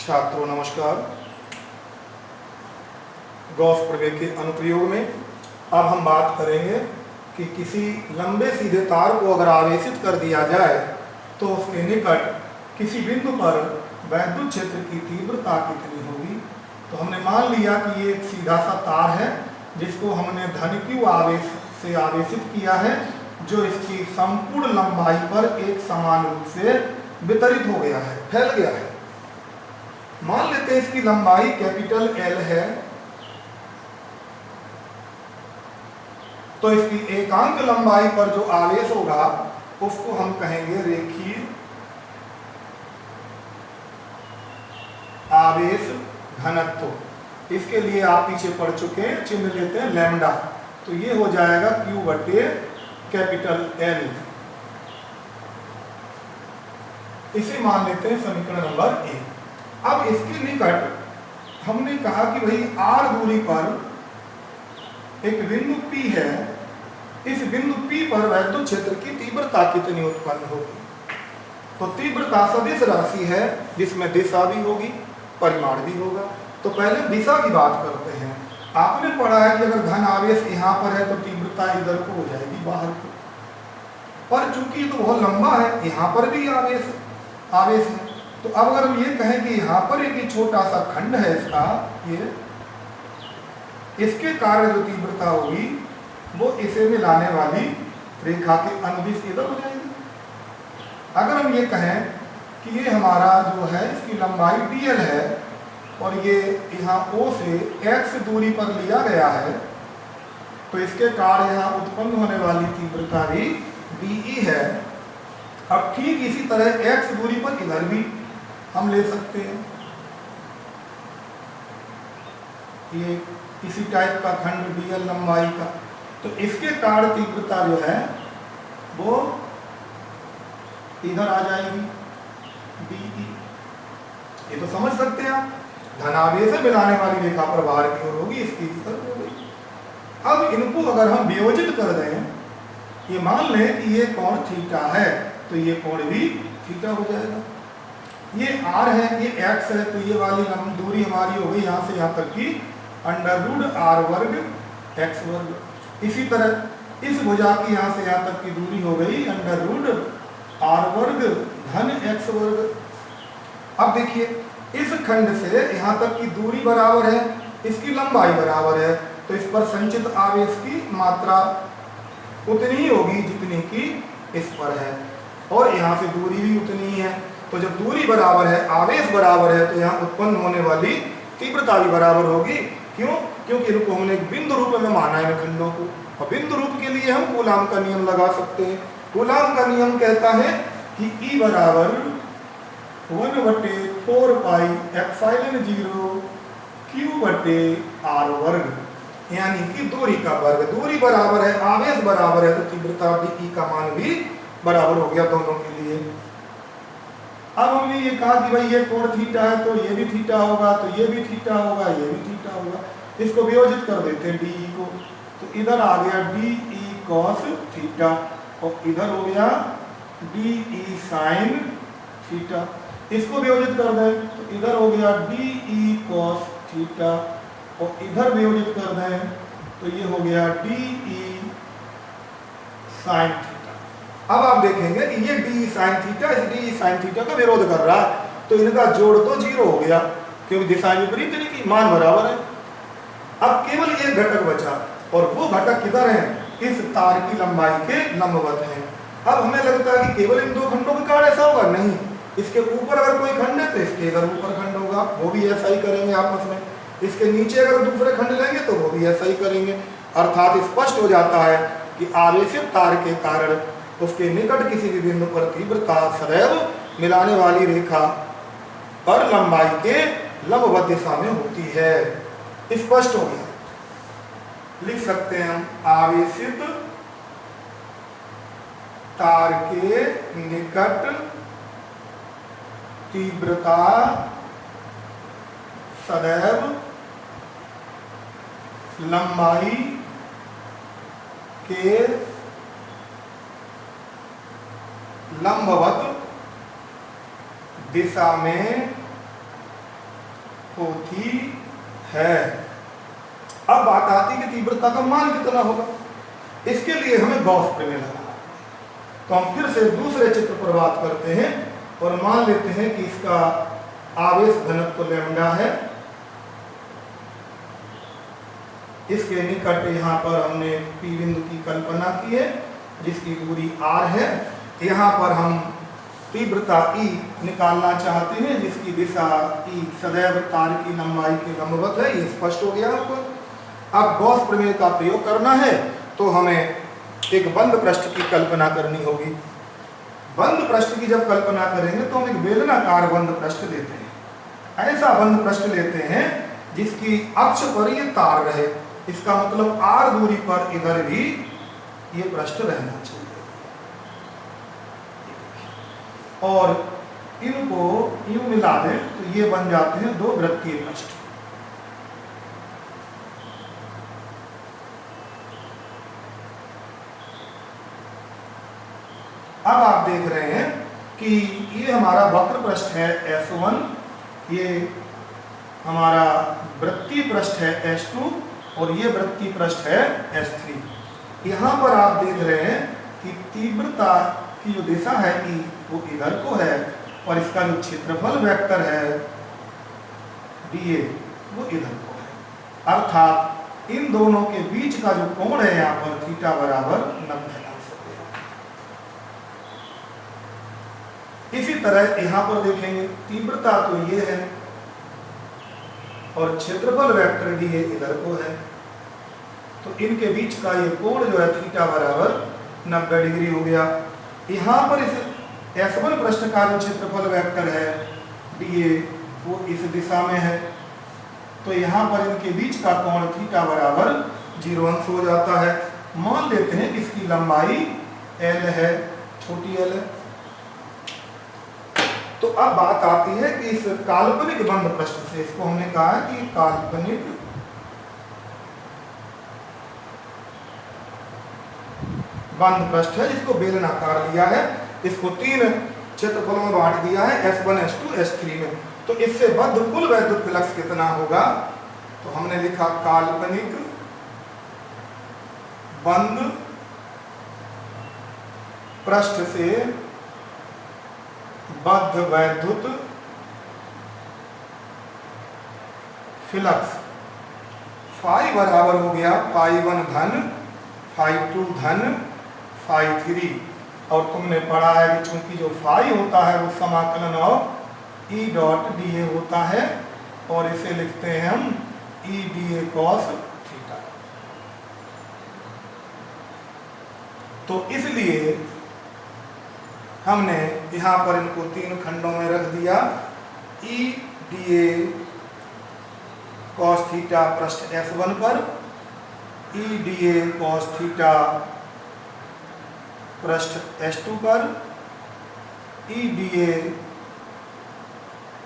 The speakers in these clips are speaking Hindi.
छात्रों नमस्कार। गॉस प्रमेय के अनुप्रयोग में अब हम बात करेंगे कि किसी लंबे सीधे तार को अगर आवेशित कर दिया जाए तो उसके निकट किसी बिंदु पर वैद्युत क्षेत्र की तीव्रता कितनी होगी। तो हमने मान लिया कि ये एक सीधा सा तार है जिसको हमने धन Q आवेश से आवेशित किया है, जो इसकी संपूर्ण लंबाई पर एक समान रूप से वितरित हो गया है, फैल गया है। मान लेते हैं इसकी लंबाई कैपिटल L है, तो इसकी एकांक लंबाई पर जो आवेश होगा उसको हम कहेंगे रेखीय आवेश घनत्व। इसके लिए आप पीछे पढ़ चुके हैं, चिन्ह लेते हैं लैम्डा, तो ये हो जाएगा Q बटे कैपिटल L। इसे मान लेते हैं समीकरण नंबर 1। अब इसके निकट हमने कहा कि भाई r दूरी पर एक बिंदु P है, इस बिंदु P पर वैद्युत क्षेत्र की तीव्रता कितनी उत्पन्न होगी। तो तीव्रता सदिश राशि है जिसमें दिशा भी होगी, परिमाण भी होगा। तो पहले दिशा की बात करते हैं। आपने पढ़ा है कि अगर धन आवेश यहाँ पर है तो तीव्रता इधर को हो जाएगी, बाहर को, पर चूंकि तो बहुत लंबा है, यहाँ पर भी आवेश है। तो अब अगर हम ये कहें कि यहाँ पर एक छोटा सा खंड है इसका, ये इसके कारण जो तीव्रता होगी वो इसे मिलाने वाली रेखा के अनुदिश इधर हो जाएगी। अगर हम ये कहें कि ये हमारा जो है इसकी लंबाई dl है और ये यहाँ O से x दूरी पर लिया गया है, तो इसके कारण यहाँ उत्पन्न होने वाली तीव्रता भी dE है। अब ठीक इसी तरह x दूरी पर इधर भी हम ले सकते हैं, ये इसी टाइप का खंड dl लंबाई का, तो इसके कारण तीव्रता जो है वो इधर आ जाएगी dE। ये तो समझ सकते हैं आप, धनावेश से मिलाने वाली रेखा पर बाहर की ओर होगी, इसकी इधर हो गई। अब इनको अगर हम वियोजित कर दें, ये मान लें कि ये कोण थीटा है, तो ये कोण भी थीटा हो जाएगा। ये r है, ये x है, तो ये वाली दूरी हमारी हो गई यहाँ से यहाँ तक की √r वर्ग x वर्ग। इसी तरह इस भुजा की यहाँ से यहाँ तक की दूरी हो गई √r वर्ग धन x वर्ग। अब देखिए इस खंड से यहाँ तक की दूरी बराबर है, इसकी लंबाई बराबर है, तो इस पर संचित आवेश की मात्रा उतनी ही होगी जितनी की इस पर है, और यहाँ से दूरी भी उतनी ही है। तो जब दूरी बराबर है, आवेश बराबर है, तो यहाँ उत्पन्न होने वाली तीव्रता भी बराबर होगी। क्यों? क्योंकि इनको हमने एक बिंदु रूप में माना है खंडों को, और बिंदु रूप के लिए हम कूलाम का नियम लगा सकते हैं। कूलाम का नियम कहता है कि E बराबर 1/4 पाई एप्सिलॉन 0 Q बटे r वर्ग, यानी कि दूरी का वर्ग। दूरी बराबर है, आवेश बराबर है, तो तीव्रता dE का मान भी बराबर हो गया दोनों के लिए। अब हमने ये कहा कि भाई ये कोण थीटा है, तो ये भी थीटा होगा, तो ये भी थीटा होगा, ये भी थीटा होगा। इसको वियोजित कर देते हैं dE को, तो इधर आ गया dE cos थीटा, और इधर हो गया dE sin थीटा। इसको वियोजित कर दें तो इधर हो गया dE cos थीटा, और इधर वियोजित कर दें तो ये हो गया dE sin थीटा। अब आप देखेंगे कि ये dE sin थीटा इस dE sin थीटा का विरोध कर रहा है, तो इनका जोड़ तो 0 हो गया, क्योंकि दिशा विपरीत इनकी मान बराबर है। अब केवल एक घटक बचा, और वो घटक किधर है? इस तार की लंबाई के लंबवत है। अब हमें लगता है कि केवल इन दो खंडों के कारण ऐसा होगा, नहीं, इसके ऊपर अगर कोई खंड है तो इसके इधर ऊपर खंड होगा, वो भी ऐसा ही करेंगे आपस में। इसके नीचे अगर दूसरे खंड लेंगे तो वो भी ऐसा ही करेंगे। अर्थात स्पष्ट हो जाता है कि आवेशित तार के कारण उसके निकट किसी भी बिंदु पर तीव्रता सदैव मिलाने वाली रेखा पर लंबाई के लंबवत दिशा में होती है। स्पष्ट हो गया। लिख सकते हैं हम, आवेशित तार के निकट तीव्रता सदैव लंबाई के लंबवत दिशा में होती है। अब बात आती है कि तीव्रता का मान कितना होगा। इसके लिए हमें गॉस प्रमेय लगाना। तो हम फिर से दूसरे चित्र पर बात करते हैं और मान लेते हैं कि इसका आवेश घनत्व लैम्डा है। इसके निकट यहाँ पर हमने P बिंदु की कल्पना की है जिसकी दूरी r है। यहाँ पर हम तीव्रता E निकालना चाहते हैं जिसकी दिशा E सदैव तार की लंबाई के लंबवत है। ये स्पष्ट हो गया आपको। अब गॉस प्रमेय का प्रयोग करना है तो हमें एक बंद पृष्ठ की कल्पना करनी होगी। बंद पृष्ठ की जब कल्पना करेंगे तो हम एक बेलनाकार बंद पृष्ठ लेते हैं। ऐसा बंद पृष्ठ लेते हैं जिसकी अक्ष पर ये तार रहे। इसका मतलब r दूरी पर इधर भी ये पृष्ठ रहना चाहिए और इनको यूं मिला दें तो ये बन जाते हैं दो वृत्तीय पृष्ठ। अब आप देख रहे हैं कि ये हमारा वक्र पृष्ठ है S1, ये हमारा वृत्तीय पृष्ठ है S2 और ये वृत्तीय पृष्ठ है S3। यहाँ पर आप देख रहे हैं कि तीव्रता की जो दिशा है E वो इधर को है और इसका जो क्षेत्रफल वेक्टर है dA वो इधर को है। अर्थात इन दोनों के बीच का जो कोण है यहाँ पर थीटा बराबर 90 अंश। इसी तरह यहाँ पर देखेंगे तीव्रता तो ये है और क्षेत्रफल वेक्टर dA इधर को है। तो इनके बीच का ये कोण जो है थीटा बराबर 90 डिग्री हो गया। यहाँ पर इस S1 पृष्ठ का जो क्षेत्रफल वेक्टर है dA वो इस दिशा में है। तो यहाँ पर इनके बीच का कोण थीटा बराबर 0 अंश हो जाता है। मान लेते हैं कि इसकी लंबाई L है, छोटी L है। तो अब बात आती है कि इस काल्पनिक बंद पृष्ठ से, इसको हमने कहा है कि काल्पनिक बंद पृष्ठ है जिसको बेलनाकार लिया है। इसको 3 क्षेत्रफलों में बांट दिया है S1, S2, S3 में। तो इससे बद्ध कुल वैद्युत फ्लक्स कितना होगा। तो हमने लिखा काल्पनिक बंद पृष्ठ से बद्ध वैद्युत फ्लक्स फाई बराबर हो गया φ1 धन φ2 धन φ3। और तुमने पढ़ा है कि चूंकि जो फाई होता है वो समाकलन ऑफ E डॉट dA होता है और इसे लिखते हैं हम E dA cos थीटा। तो इसलिए हमने यहाँ पर इनको 3 खंडों में रख दिया। E dA cos थीटा पृष्ठ S1 पर, E dA cos थीटा पृष्ठ S2 पर, E dA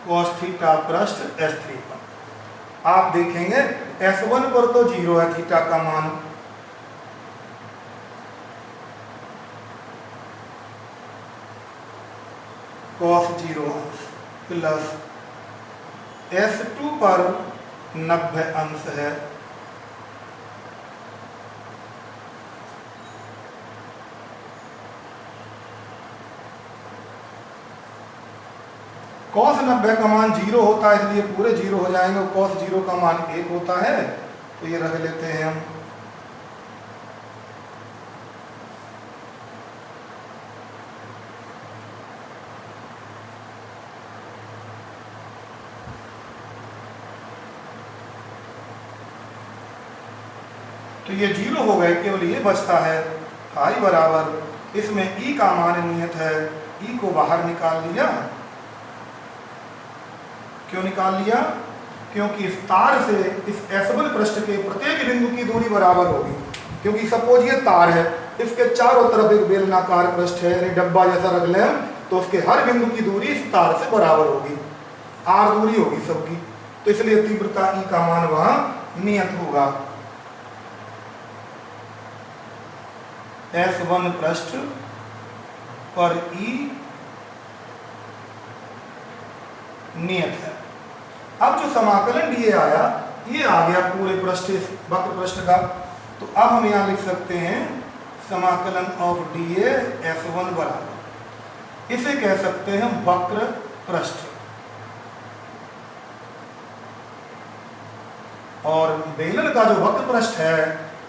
cos थीटा पृष्ठ S3 पर। आप देखेंगे S1 पर तो 0 है थीटा का मान, cos 0 अंश प्लस S2 पर 90 अंश है। cos 90 का मान 0 होता है इसलिए पूरे 0 हो जाएंगे। cos 0 का मान 1 होता है तो ये रख लेते हैं हम। तो ये 0 हो गए, केवल ये बचता है फाई बराबर, इसमें E का मान नियत है, E को बाहर निकाल लिया। क्यों निकाल लिया? क्योंकि इस तार से इस S1 पृष्ठ के प्रत्येक बिंदु की दूरी बराबर होगी। क्योंकि सपोज ये तार है, इसके चारों तरफ एक बेलनाकार पृष्ठ है, यानी डब्बा जैसा रख लें, तो उसके हर बिंदु की दूरी इस तार से बराबर होगी, R दूरी होगी सबकी। तो इसलिए तीव्रता E का मान वहां नियत होगा। S1 पृष्ठ पर E नियत है। अब जो समाकलन डी आया ये आ गया पूरे पृष्ठ वक्र पृष्ठ का। तो अब हम यहाँ लिख सकते हैं समाकलन ऑफ डी S1 बराबर, इसे कह सकते हैं वक्र पृष्ठ। और बेलन का जो वक्र पृष्ठ है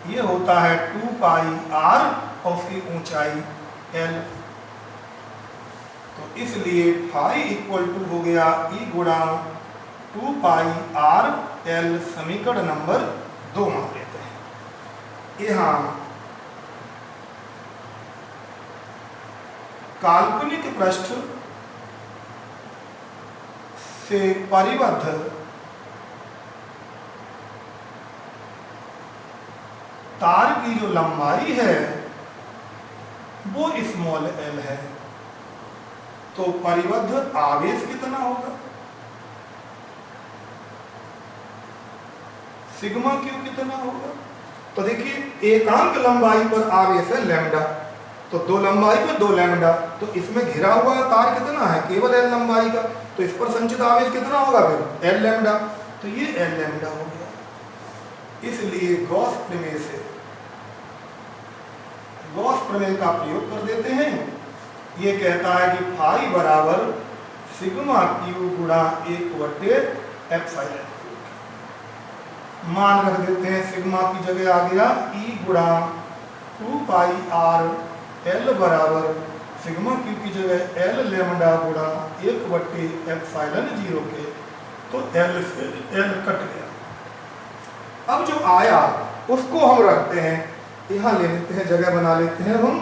ये होता है 2 पाई r और उसकी ऊंचाई l। तो इसलिए फाई इक्वल टू हो गया E गुणा 2 पाई r l, समीकरण नंबर 2 मान लेते हैं। यहाँ काल्पनिक पृष्ठ से परिबद्ध तार की जो लंबाई है वो स्मॉल l है। तो परिबद्ध आवेश कितना होगा? सिग्मा क्यू कितना होगा? तो देखिए एकांक लंबाई पर आवेश है लैम्डा, तो 2 लंबाई पर 2 लैम्डा, तो इसमें घिरा हुआ तार कितना है? केवल l लंबाई का, तो इस पर संचित आवेश कितना होगा फिर? l lambda. तो ये l लैम्डा हो गया। इसलिए गॉस प्रमेय का प्रयोग कर देते हैं। ये कहता है कि फाई बराबर सिग्मा क्यू गुणा 1/एप्सिलॉन। मान रख देते हैं, सिग्मा की जगह आ गया E गुणा 2 पाई r l बराबर सिग्मा क्यू की जगह l लैम्डा गुणा 1/एप्सिलॉन 0 के। तो l से l कट गया। अब जो आया उसको हम रखते हैं, यहाँ ले लेते हैं, जगह बना लेते हैं हम।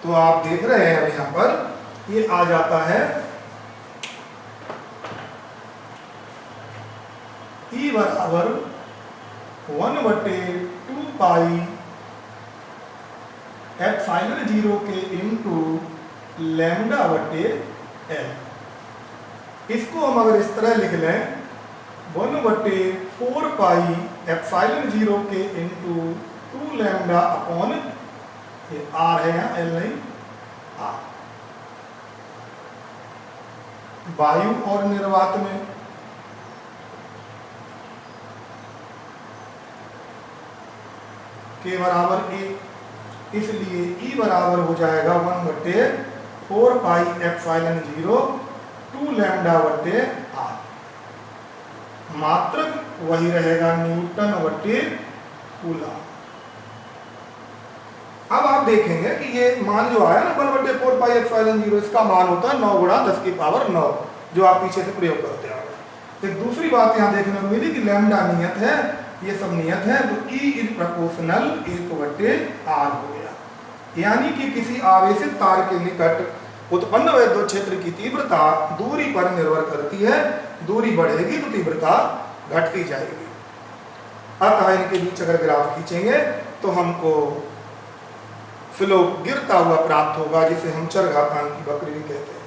तो आप देख रहे हैं अब यहाँ पर ये आ जाता है E बराबर 1/2 पाई एप्सिलॉन 0 के इंटू लैम्डा बटे l। इसको हम अगर इस तरह लिख लें 1/4 पाई एप्सिलॉन 0 के इंटू 2 लैम्डा अपॉन ये r है, यहाँ l नहीं r। वायु और निर्वात में के बराबर 1, इसलिए E बराबर हो जाएगा 1/4 पाई एप्सिलॉन 0 2 लैम्डा बटे r। मात्रक वही रहेगा, न्यूटन बटे कूलम। अब आप देखेंगे कि ये मान जो आया ना 1/4 पाई एप्सिलॉन 0, इसका मान होता है 9 गुणा 10 की पावर 9, जो आप पीछे से प्रयोग करते आ रहे। एक दूसरी बात यहाँ देखने को मिली कि लैम्डा नियत है, ये सब नियत है, तो E इज प्रोपोर्शनल 1/r हो गया। यानी कि किसी आवेशित तार के निकट उत्पन्न विद्युत क्षेत्र की तीव्रता दूरी पर निर्भर करती है। दूरी बढ़ेगी तो तीव्रता घटती जाएगी। अतः इनके बीच अगर ग्राफ खींचेंगे तो हमको फ्लो गिरता हुआ प्राप्त होगा, जिसे हम चरघातांकी वक्र भी कहते हैं।